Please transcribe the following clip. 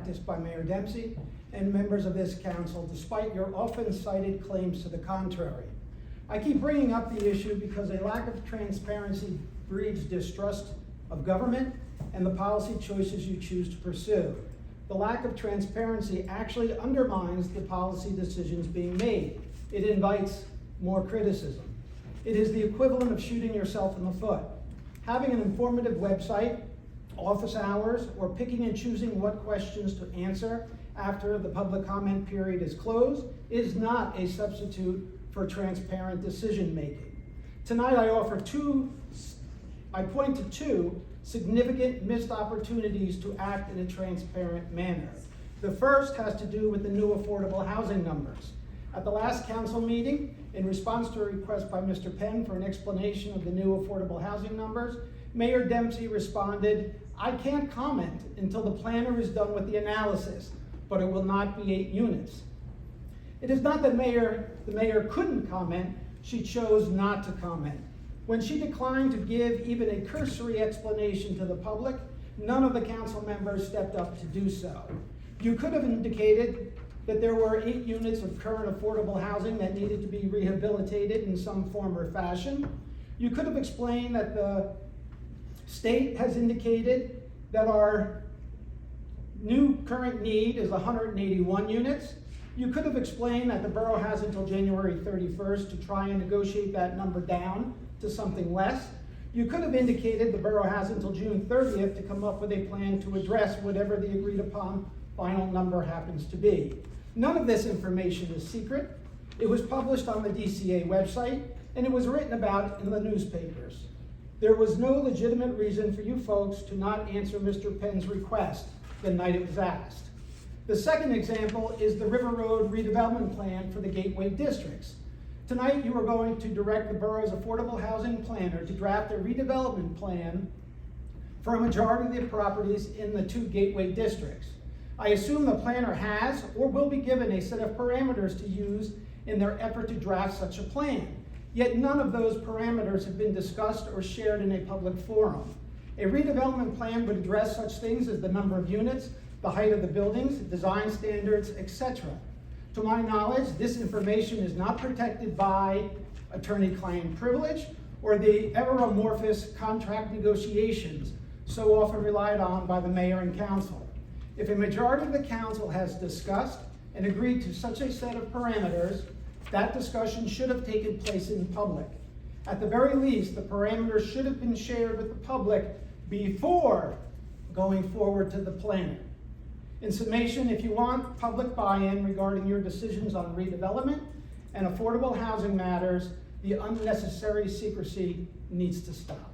practiced by Mayor Dempsey and members of this council, despite your often cited claims to the contrary. I keep bringing up the issue because a lack of transparency breeds distrust of government and the policy choices you choose to pursue. The lack of transparency actually undermines the policy decisions being made. It invites more criticism. It is the equivalent of shooting yourself in the foot. Having an informative website, office hours, or picking and choosing what questions to answer after the public comment period is closed is not a substitute for transparent decision making. Tonight I point to two significant missed opportunities to act in a transparent manner. The first has to do with the new affordable housing numbers. At the last council meeting, in response to a request by Mr. Penn for an explanation of the new affordable housing numbers, Mayor Dempsey responded, "I can't comment until the planner is done with the analysis, but it will not be 8 units. It is not that the mayor couldn't comment, she chose not to comment. When she declined to give even a cursory explanation to the public, none of the council members stepped up to do so. You could have indicated that there were 8 units of current affordable housing that needed to be rehabilitated in some form or fashion. You could have explained that the state has indicated that our new current need is 181 units. You could have explained that the borough has until January 31st to try and negotiate that number down to something less. You could have indicated the borough has until June 30th to come up with a plan to address whatever the agreed upon final number happens to be. None of this information is secret. It was published on the DCA website, and it was written about in the newspapers. There was no legitimate reason for you folks to not answer Mr. Penn's request the night it was asked. The second example is the River Road redevelopment plan for the gateway districts. Tonight, you are going to direct the borough's affordable housing planner to draft a redevelopment plan for a majority of the properties in the 2 gateway districts. I assume the planner has or will be given a set of parameters to use in their effort to draft such a plan. Yet none of those parameters have been discussed or shared in a public forum. A redevelopment plan would address such things as the number of units, the height of the buildings, design standards, etc. To my knowledge, this information is not protected by attorney-client privilege or the ever amorphous contract negotiations so often relied on by the mayor and council. If a majority of the council has discussed and agreed to such a set of parameters, that discussion should have taken place in public. At the very least, the parameters should have been shared with the public before going forward to the planner. In summation, if you want public buy-in regarding your decisions on redevelopment and affordable housing matters, the unnecessary secrecy needs to stop.